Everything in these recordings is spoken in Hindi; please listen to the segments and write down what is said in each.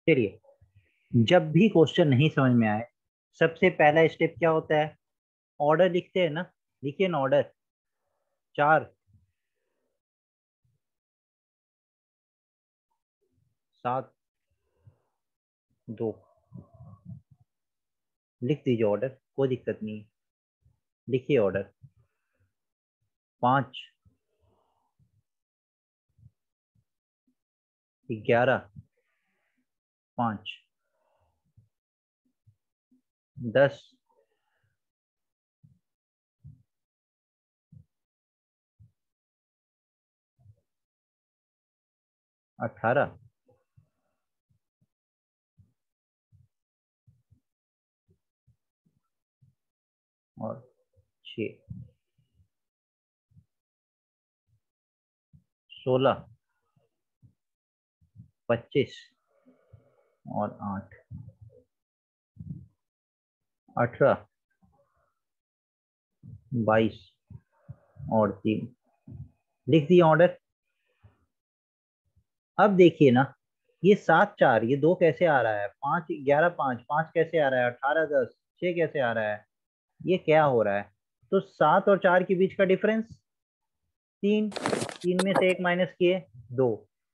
चलिए, जब भी क्वेश्चन नहीं समझ में आए, सबसे पहला स्टेप क्या होता है? ऑर्डर लिखते हैं ना। लिखिए ना ऑर्डर। 4, 7, 2, लिख दीजिए ऑर्डर, कोई दिक्कत नहीं है। लिखिए ऑर्डर। 5, 11, 5, 10, 18, और 6, 16, 25, और 8, 18, 22, और 3। लिख दिया ऑर्डर। अब देखिए ना, ये 7, 4, ये 2 कैसे आ रहा है? 5, 11, 5, 5 कैसे आ रहा है? 18, 10, 6 कैसे आ रहा है? ये क्या हो रहा है? तो 7 और 4 के बीच का डिफरेंस 3, 3 में से 1 माइनस किए 2।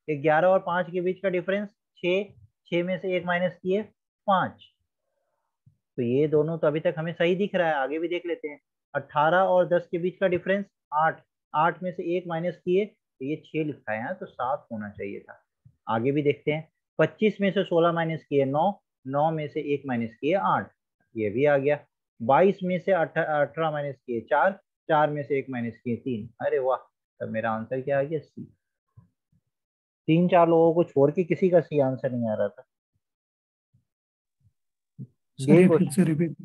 11 और 5 के बीच का डिफरेंस 6, 6 में से 1 माइनस किए 5। तो ये दोनों तो अभी तक हमें सही दिख रहा है, आगे भी देख लेते हैं। 18 और 10 के बीच का डिफरेंस 8, 8 में से 1 माइनस किए तो ये 6 लिखा है, तो 7 होना चाहिए था। आगे भी देखते हैं। 25 में से 16 माइनस किए 9, 9 में से 1 माइनस किए 8, ये भी आ गया। 22 में से 18 माइनस किए 4, 4 में से 1 माइनस किए 3। अरे वाह, तब मेरा आंसर क्या आ गया? सी। 3-4 लोगों को छोड़ के किसी का सी आंसर नहीं आ रहा था। सर यही ये फिर से क्वेश्चन रिपीट।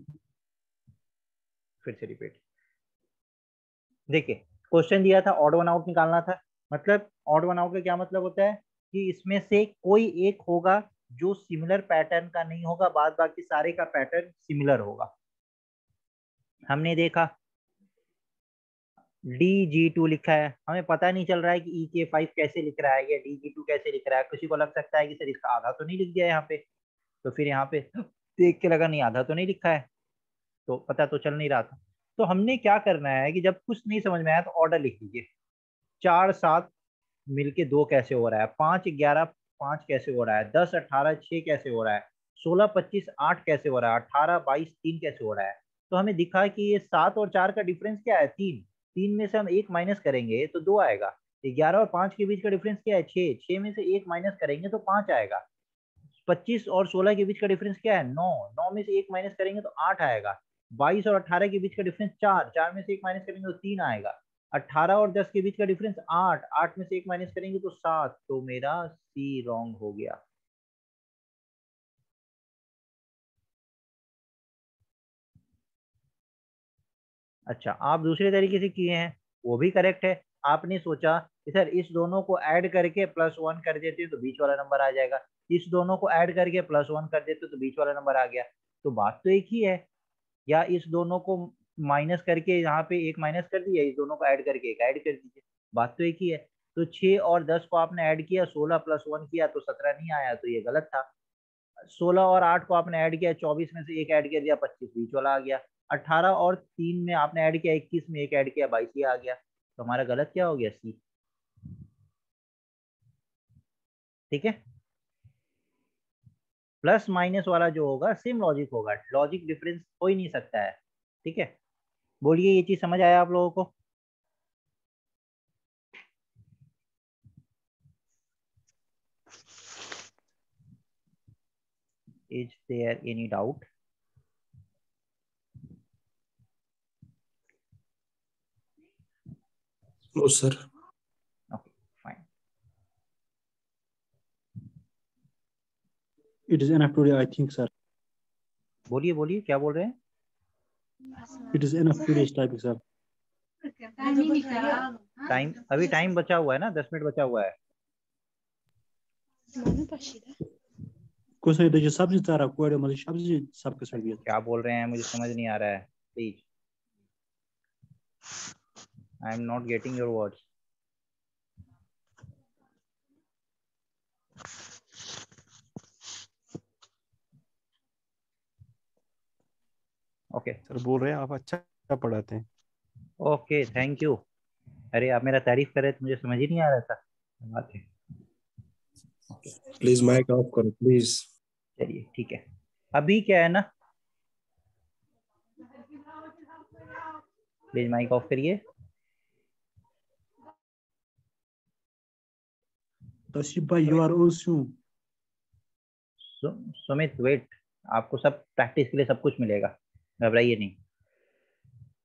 फिर से रिपीट। देखिए, क्वेश्चन दिया था ऑड वन आउट निकालना था। मतलब ऑड वन आउट का क्या मतलब होता है? कि इसमें से कोई एक होगा जो सिमिलर पैटर्न का नहीं होगा, बाद बाकी सारे का पैटर्न सिमिलर होगा। हमने देखा DG2 लिखा है, हमें पता नहीं चल रहा है कि EK5 कैसे लिख रहा है या DG2 कैसे लिख रहा है। किसी को लग सकता है कि सर इसका आधा तो नहीं लिख दिया यहाँ पे, तो फिर यहाँ पे देख के लगा नहीं आधा तो नहीं लिखा है, तो पता तो चल नहीं रहा था। तो हमने क्या करना है कि जब कुछ नहीं समझ में आया तो ऑर्डर लिख लीजिए। 4, 7 मिलके 2 कैसे हो रहा है? 5, 11, 5 कैसे हो रहा है? 10, 18, 6 कैसे हो रहा है? 16, 25, 8 कैसे हो रहा है? 18, 22, 3 कैसे हो रहा है? तो हमें दिखा कि ये 7 और 4 का डिफरेंस क्या है? 3। 3 में से हम 1 माइनस करेंगे तो 2 आएगा। 11 और 5 के बीच का डिफरेंस क्या है? 6। 6 में से 1 माइनस करेंगे तो 5 आएगा। 25 और 16 के बीच का डिफरेंस क्या है? 9। 9 में से 1 माइनस करेंगे तो 8 आएगा। 22 और 18 के बीच का डिफरेंस 4। 4 में से 1 माइनस करेंगे तो 3 आएगा। 18 और 10 के बीच का डिफरेंस 8। 8 में से 1 माइनस करेंगे तो 7। तो मेरा सी रॉन्ग हो गया। अच्छा, आप दूसरे तरीके से किए हैं, वो भी करेक्ट है। आपने सोचा कि सर इस दोनों को ऐड करके +1 कर देते तो बीच वाला नंबर आ जाएगा, इस दोनों को ऐड करके +1 कर देते तो बीच वाला नंबर आ गया। तो बात तो एक ही है। या इस दोनों को माइनस करके यहाँ पे एक माइनस कर दिया, इस दोनों को ऐड करके एक ऐड कर दीजिए, बात तो एक ही है। तो 6 और 10 को आपने ऐड किया, 16 +1 किया तो 17 नहीं आया, तो ये गलत था। 16 और 8 को आपने ऐड किया, 24 में से एक ऐड कर दिया, 25 बीच वाला आ गया। 18 और 3 में आपने ऐड किया, 21 में एक ऐड किया, 22 ही आ गया। तो हमारा गलत क्या हो गया? सी। ठीक है। प्लस माइनस वाला जो होगा सेम लॉजिक होगा, लॉजिक डिफरेंस हो ही नहीं सकता है। ठीक है। बोलिए, ये चीज समझ आया आप लोगों को? Is there any doubt? No sir. Okay, fine. It is enough today I think sir. बोलिए बोलिए, क्या बोल रहे हैं? It is enough today typing sir. Time, अभी टाइम बचा हुआ है ना, 10 मिनट बचा हुआ है। कुछ ये सब्जी तारा कोड़े मतलब सब्जी सबके साथ भी। क्या बोल रहे हैं मुझे समझ नहीं आ रहा है, please. I am not getting your words. Okay sir बोल रहे हैं आप अच्छा पढ़ाते हैं। Okay, thank you. अरे आप मेरा तारीफ कर रहे थे, मुझे समझ ही नहीं आ रहा था। बात है। ओके, प्लीज माइक ऑफ करो प्लीज। चलिए ठीक है। अभी क्या है ना, प्लीज माइक ऑफ करिए। तौसीफ भाई you are also. Sumit wait, आपको सब प्रैक्टिस के लिए सब कुछ मिलेगा, घबराइए नहीं।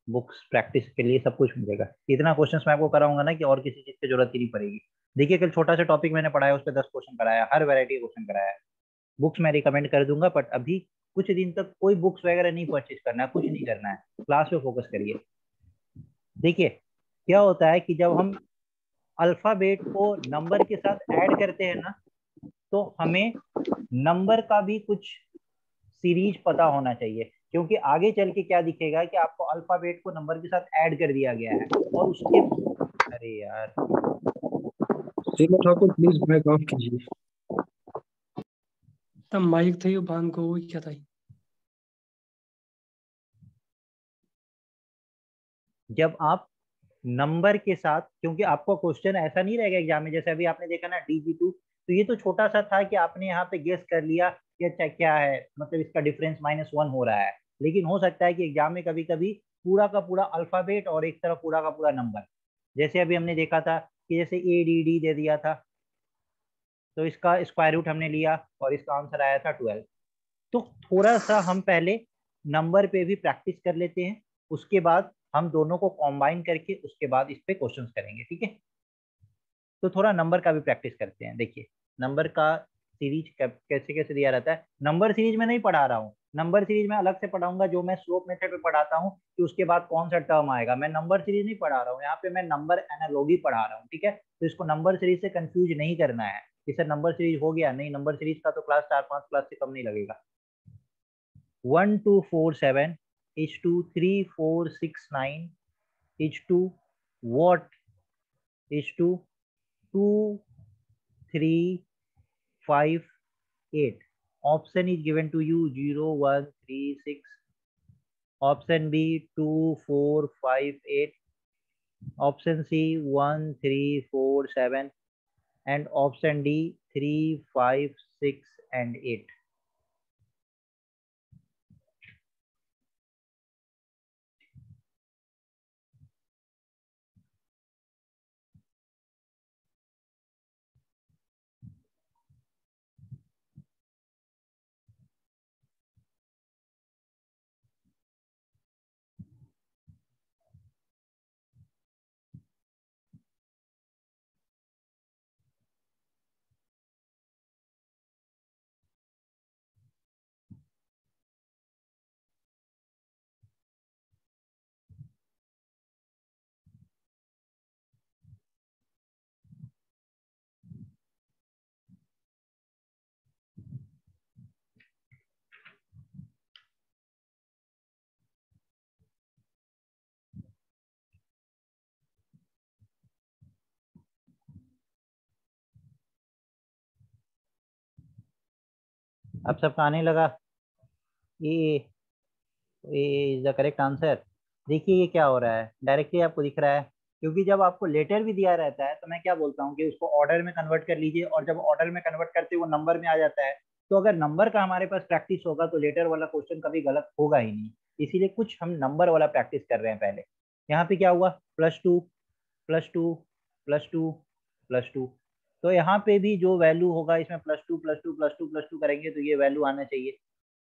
बुक्स प्रैक्टिस के लिए सब कुछ मिलेगा। इतना क्वेश्चंस मैं आपको कराऊंगा ना कि और किसी चीज की जरूरत ही नहीं पड़ेगी। देखिए कल छोटा सा टॉपिक मैंने पढ़ाया, उस पर 10 क्वेश्चन कराया, हर वैरायटी का क्वेश्चन कराया। बुक्स मैं रिकमेंड कर दूंगा, बट अभी कुछ दिन तक कोई बुक्स वगैरह नहीं परचेज करना है, कुछ नहीं करना है, क्लास पे फोकस करिए। देखिए क्या होता है कि जब हम अल्फाबेट को नंबर के साथ ऐड करते हैं ना, तो हमें नंबर का भी कुछ सीरीज पता होना चाहिए, क्योंकि आगे चल के क्या दिखेगा कि आपको अल्फाबेट को नंबर के साथ ऐड कर दिया गया है और उसके, अरे यार सीमा ठाकुर प्लीज माइक ऑफ कीजिए। तब माइक थे बांध को वो क्या था। जब आप नंबर के साथ, क्योंकि आपको क्वेश्चन ऐसा नहीं रहेगा एग्जाम में, जैसे अभी आपने देखा ना DG2, तो ये तो छोटा सा था कि आपने यहाँ पे गेस कर लिया कि अच्छा क्या है, मतलब इसका डिफरेंस -1 हो रहा है। लेकिन हो सकता है कि एग्जाम में कभी कभी पूरा का पूरा अल्फाबेट और एक तरफ पूरा का पूरा नंबर, जैसे अभी हमने देखा था कि जैसे ADD दे दिया था, तो इसका स्क्वायर रूट हमने लिया और इसका आंसर आया था 12। तो थोड़ा सा हम पहले नंबर पे भी प्रैक्टिस कर लेते हैं, उसके बाद हम दोनों को कॉम्बाइन करके उसके बाद इस पे क्वेश्चंस करेंगे, ठीक है। तो थोड़ा नंबर का भी प्रैक्टिस करते हैं। देखिए नंबर का सीरीज कैसे कैसे दिया रहता है, नंबर सीरीज में नहीं पढ़ा रहा हूँ, नंबर सीरीज में अलग से पढ़ाऊंगा, जो मैं स्लोप मेथड पे पढ़ाता हूँ कि उसके बाद कौन सा टर्म आएगा। मैं नंबर सीरीज नहीं पढ़ा रहा हूँ, यहाँ पे मैं नंबर एनालॉजी पढ़ा रहा हूँ, ठीक है। तो इसको नंबर सीरीज से कंफ्यूज नहीं करना है कि सर नंबर सीरीज हो गया, नहीं, नंबर सीरीज का तो क्लास 4-5 क्लास से कम नहीं लगेगा। 1 2 4 7 is to 3 4 6 9 is to what is to 2 3 5 8. Option is given to you 0 1 3 6. Option B 2 4 5 8. Option C 1 3 4 7. And option D 3 5 6 and 8. अब सबका आने लगा। ए इज द करेक्ट आंसर। देखिए ये क्या हो रहा है, डायरेक्टली आपको दिख रहा है, क्योंकि जब आपको लेटर भी दिया रहता है तो मैं क्या बोलता हूँ कि उसको ऑर्डर में कन्वर्ट कर लीजिए, और जब ऑर्डर में कन्वर्ट करते वो नंबर में आ जाता है। तो अगर नंबर का हमारे पास प्रैक्टिस होगा तो लेटर वाला क्वेश्चन कभी गलत होगा ही नहीं। इसीलिए कुछ हम नंबर वाला प्रैक्टिस कर रहे हैं पहले। यहाँ पे क्या हुआ, +2 +2 +2 +2। तो यहाँ पे भी जो वैल्यू होगा इसमें +2 +2 +2 +2 करेंगे तो ये वैल्यू आना चाहिए।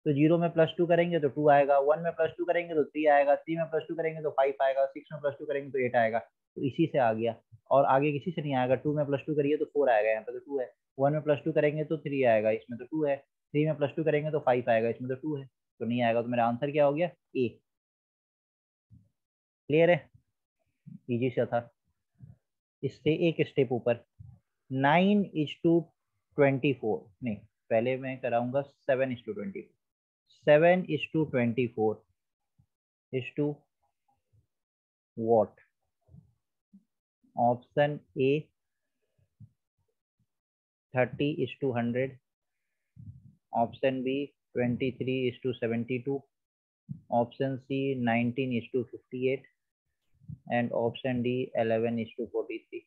तो 0 में +2 करेंगे तो 2 आएगा, 1 में +2 करेंगे तो 3 आएगा, 3 में +2 करेंगे तो 5 आएगा, 6 में +2 करेंगे तो 8 आएगा। तो इसी से आ गया, और आगे किसी से नहीं आएगा। 2 में +2 करिए तो 4 आएगा, यहाँ पे तो 2 है। 1 में +2 करेंगे तो 3 आएगा, इसमें तो 2 है। 3 में +2 करेंगे तो 5 आएगा, इसमें तो 2 है, तो नहीं आएगा। तो मेरा आंसर क्या हो गया, ए। क्लियर है, इजी सा था। इससे एक स्टेप ऊपर, 9:24, नहीं पहले मैं कराऊंगा 7:24। 7:24 is to what? Option A 30:100. Option B 23:72. Option C 19:58 and option D 11:43.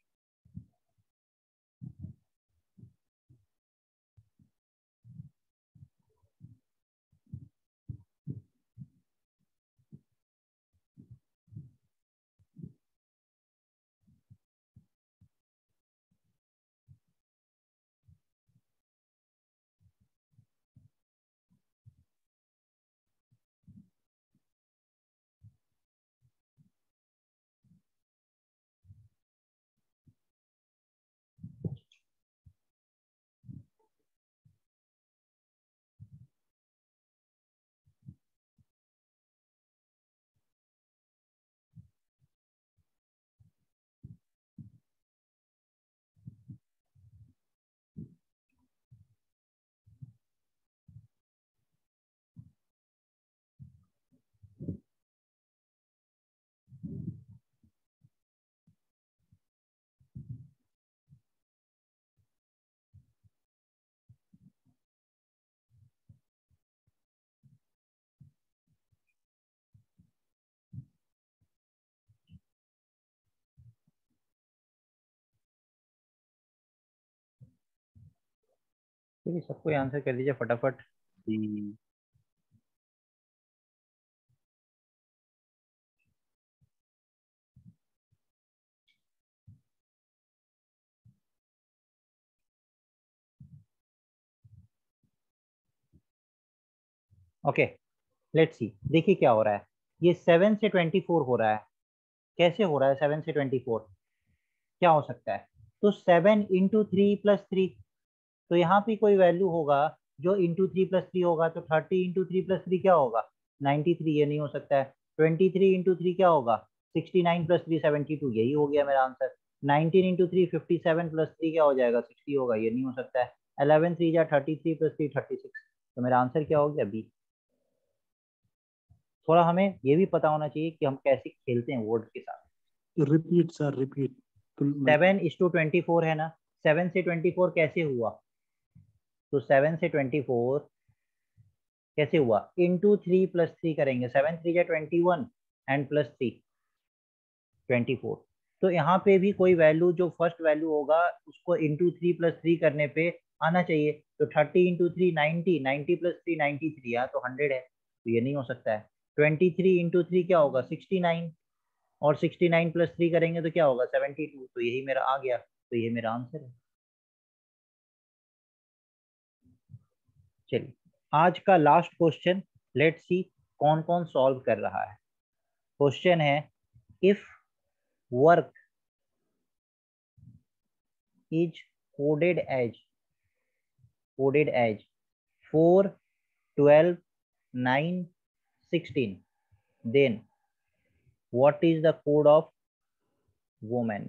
चलिए सबको आंसर कर दीजिए फटाफट। ओके, लेट्स सी, देखिए क्या हो रहा है। ये 7 से 24 हो रहा है। कैसे हो रहा है 7 से 24? क्या हो सकता है? तो 7 इंटू 3+3, तो यहाँ पे कोई वैल्यू होगा जो इंटू 3+3 होगा, तो 30 इंटू 3+3 क्या होगा? 93। ये नहीं हो सकता है। 23 इंटू 3 क्या होगा? 69 + 3 72। यही हो गया मेरा आंसर। 19 इंटू 3 57 + 3 क्या हो जाएगा? 60 होगा। ये नहीं हो सकता है। 11 3 जा 33 + 3 36। तो मेरा आंसर क्या हो गया? बी। थोड़ा हमें ये भी पता होना चाहिए कि हम कैसे खेलते हैं वर्ड के साथ। Repeat sir, repeat. 7:24 है ना? 7 से 24 कैसे हुआ? तो 7 से 24 कैसे हुआ? इंटू 3+3 करेंगे। 7 3 जा 21 एंड +3 24। तो यहाँ पे भी कोई वैल्यू जो फर्स्ट वैल्यू होगा उसको इंटू 3+3 करने पे आना चाहिए। तो 30 इंटू 3 90, 90 + 3 93, यहाँ तो 100 है। तो ये नहीं हो सकता है। 23 इंटू 3 क्या होगा? 69, और 69 + 3 करेंगे तो क्या होगा? 72। तो यही मेरा आ गया। तो ये मेरा आंसर है। चलिए आज का लास्ट क्वेश्चन, लेट्स सी कौन कौन सॉल्व कर रहा है। क्वेश्चन है, if work is coded as coded as 4 12 9 16, then what is the code of woman?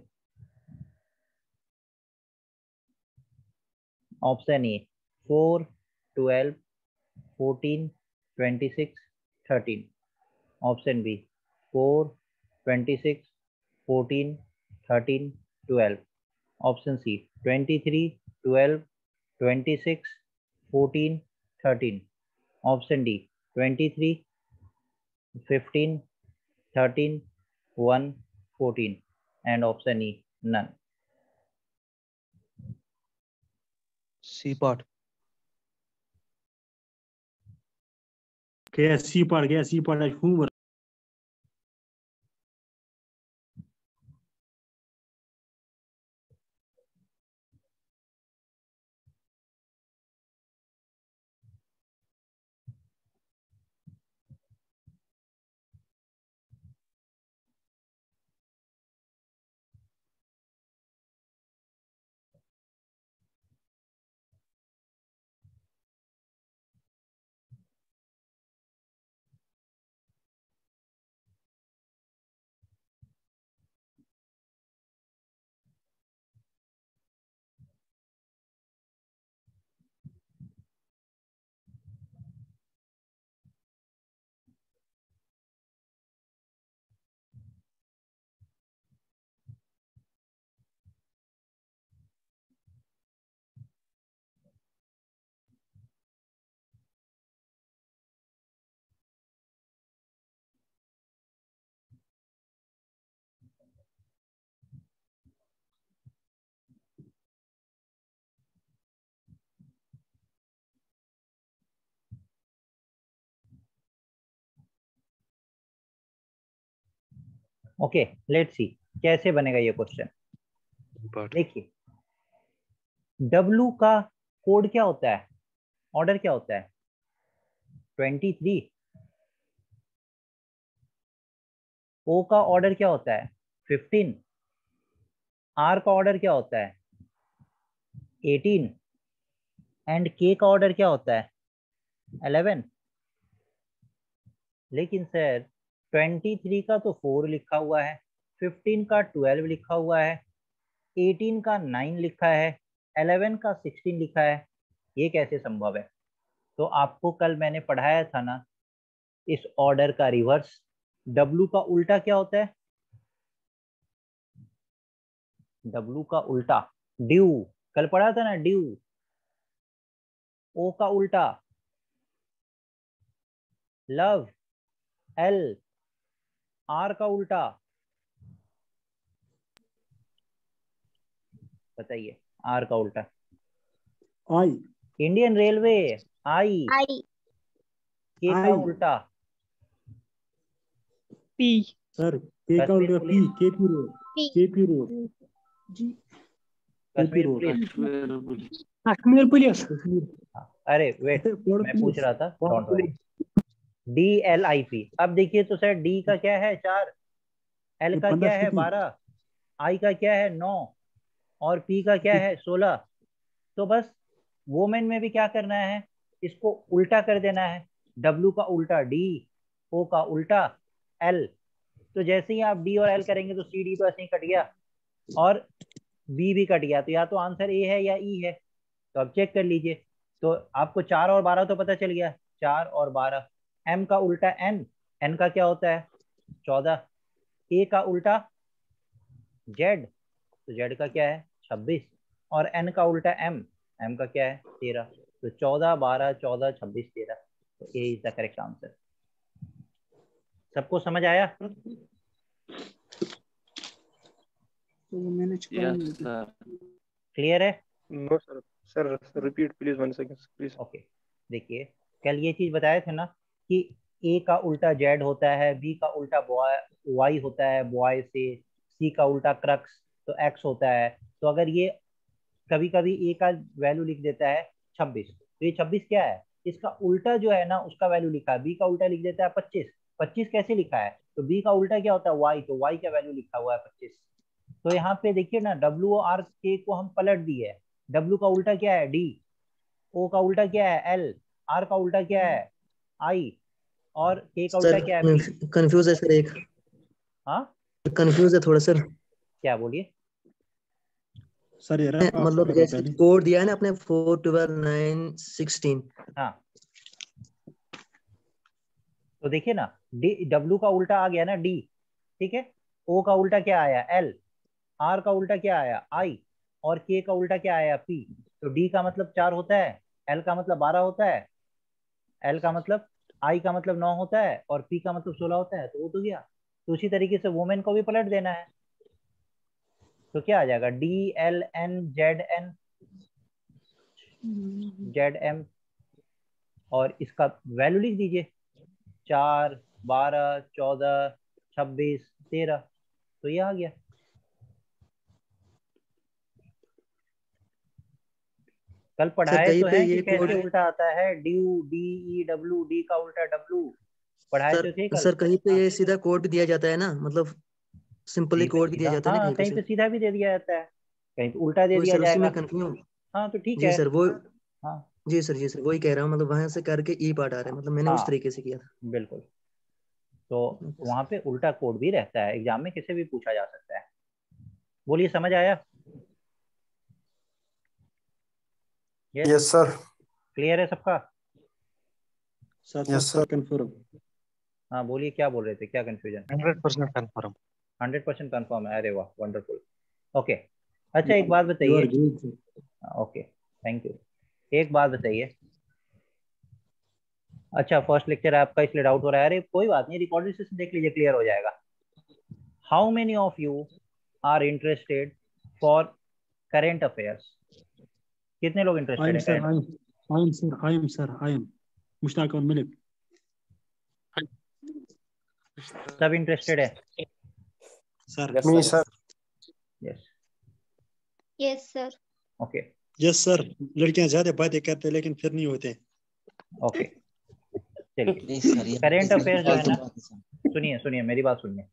Option A 4 12 14 26 13. Option B 4 26 14 13 12. Option C 23 12 26 14 13. Option D 23 15 13 1 14. And option E none. C part. क्या सी पार्ट? क्या सी पार्ट? हूँ ओके, लेट्स सी कैसे बनेगा ये क्वेश्चन। पार्ट देखिए, W का कोड क्या होता है, ऑर्डर क्या होता है? 23। O का ऑर्डर क्या होता है? 15। R का ऑर्डर क्या होता है? 18। एंड K का ऑर्डर क्या होता है? 11। लेकिन सर 23 का तो 4 लिखा हुआ है, 15 का 12 लिखा हुआ है, 18 का 9 लिखा है, 11 का 16 लिखा है, ये कैसे संभव है? तो आपको कल मैंने पढ़ाया था ना, इस ऑर्डर का रिवर्स। W का उल्टा क्या होता है? W का उल्टा ड्यू, कल पढ़ा था ना, ड्यू। O का उल्टा लव, L। R का उल्टा बताइए, R का उल्टा? I Indian railway, I। I K का आई उल्टा पी सर, के का कश्मीर उल्टा P, police, KP road, P KP road जी, KP Kashmir road, police. Kashmir police. Kashmir. हाँ, अरे वेट, पॉड मैं पूछ पुलिस, रहा था, pod don't worry. Police. DLIP। अब देखिए तो सर, D का क्या है? 4। L ये का 15 क्या है? सिटी। 12। I का क्या है? 9। और P का क्या है? 16। तो बस वोमेन में भी क्या करना है, इसको उल्टा कर देना है। W का उल्टा D, O का उल्टा L। तो जैसे ही आप D और L करेंगे तो CD तो ऐसे ही कट गया और B भी कट गया, तो या तो आंसर A है या E है। तो अब चेक कर लीजिए। तो आपको 4 और 12 तो पता चल गया, 4 और 12। M का उल्टा N, N का क्या होता है? 14। A का उल्टा Z, तो Z का क्या है? 26। और N का उल्टा M, M का क्या है? 13। तो 14, 12, 14, 26, 13। तो A is the correct answer. सबको समझ आया? तो वो मैनेज यस सर। क्लियर है? No sir, sir repeat please, 1 second please. Okay, देखिए, कल ये चीज बताए थे ना कि ए का उल्टा जेड होता है, बी का उल्टा बॉय वाई होता है बॉय से, सी का उल्टा क्रक्स तो एक्स होता है। तो अगर ये कभी कभी ए का वैल्यू लिख देता है 26, तो ये 26 क्या है? इसका उल्टा जो है ना उसका वैल्यू लिखा है। बी का उल्टा लिख देता है 25, 25 कैसे लिखा है? तो बी का उल्टा क्या होता है? वाई, तो वाई का वैल्यू लिखा हुआ है 25। तो यहाँ पे देखिए ना, डब्ल्यू और आर के को हम पलट दिए है। डब्ल्यू का उल्टा क्या है? डी। ओ का उल्टा क्या है? एल। आर का उल्टा क्या है? आई। और के का उल्टा सर क्या है? पी। कंफ्यूज है सर, एक हाँ, कंफ्यूज है थोड़ा सर। क्या बोलिए? सर ये रफ आप मतलब करो जैसे पहले। कोड दिया है ना अपने 4, 12, 9, 16। हाँ, तो देखिए ना, डी, डब्ल्यू का उल्टा आ गया ना डी, ठीक है। ओ का उल्टा क्या आया? एल। आर का उल्टा क्या आया? आई। और के का उल्टा क्या आया? पी। तो डी का मतलब 4 होता है, एल का मतलब 12 होता है, एल का मतलब, आई का मतलब 9 होता है, और पी का मतलब 16 होता है। तो वो तो गया। तो उसी तरीके से वुमेन को भी पलट देना है। तो क्या आ जाएगा? DLN ZM, और इसका वैल्यू लिख दीजिए, 4, 12, 14, 26, 13। तो ये आ गया। कल सर पढ़ाए कहीं तो पे हैं कि ये कोड, कैसे उल्टा आता है, ड्यू DEW, डी का उल्टा डब्लू, पढ़ाए सर तो थे कल। सर कहीं पे हाँ, ये सीधा कोड भी दिया जाता है ना, मतलब सिंपली कहीं पे कोड भी दिया सीधा, जाता है ना हाँ कहीं पे कहीं पे सर। सीधा भी दे दिया जाता है, कहीं पे उल्टा दे वही दिया सर, उसी में जाएगा। कंफ्यूज। हाँ तो ठीक जी है। सर वो, हाँ जी सर वही कह रहा हूँ, मतलब वहां से करके ई पार्ट आ रहा है, मतलब मैंने उस हाँ, तरीके से किया था। बिल्कुल। तो ओके वहां सर। पे उल्टा कोड भी रहता है, एग्जाम में किसे भी पूछा जा सकता है। बोलिए, समझ आया? Yes, yes sir. क्लियर है सबका? Sir yes sir sir. Confirm. हाँ बोलिए, क्या बोल रहे थे, क्या कंफ्यूजन? 100% कंफर्म। 100% कंफर्म है, अरे वाह, वंडरफुल। ओके, अच्छा एक बात यू आर बताइए। Great sir. Okay, thank you. एक बात बताइए, अच्छा फर्स्ट लेक्चर है आपका इसलिए डाउट हो रहा है, अरे कोई बात नहीं, रिकॉर्डेड सेशन देख लीजिए, क्लियर हो जाएगा। How many of you are interested for current affairs? कितने लोग आई इंटरेस्टेड एम है sir, current? I am Mushtaq और मलिक। सब इंटरेस्टेड है? सर नहीं sir. Yes yes sir. Okay yes sir, लड़कियां ज्यादा बातें करते हैं लेकिन फिर नहीं होते। ओके चलिए, करेंट अफेयर जो है ना, सुनिए सुनिए मेरी बात सुनिए।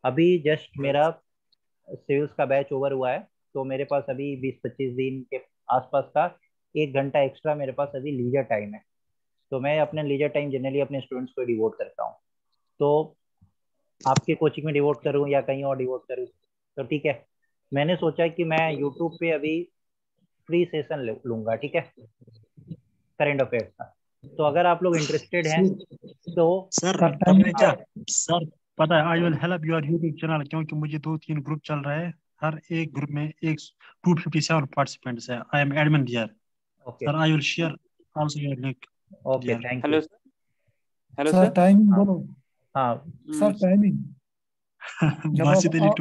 अभी जस्ट मेरा सिविल्स का बैच ओवर हुआ है, तो मेरे पास अभी 20-25 दिन के आसपास का 1 घंटा एक्स्ट्रा मेरे पास अभी लीजर टाइम है। तो मैं अपने लीजर टाइम जनरली अपने स्टूडेंट्स को डिवोट करता हूँ। तो आपके कोचिंग में डिवोट करूँ या कहीं और डिवोट करूँ तो ठीक है। मैंने सोचा कि मैं यूट्यूब पे अभी फ्री सेशन लूंगा, ठीक है, करेंट अफेयर्स का। तो अगर आप लोग इंटरेस्टेड हैं तो सर सर पता है, I will help your YouTube channel, क्योंकि मुझे 2-3 ग्रुप चल रहा है, हर एक ग्रुप में 257 पार्टिसिपेंट्स है। I am admin here okay sir, I will share also your link. Okay thank you. Hello sir. Hello sir sir. Timing बोलो। हाँ सर टाइमिंग जब बासित आप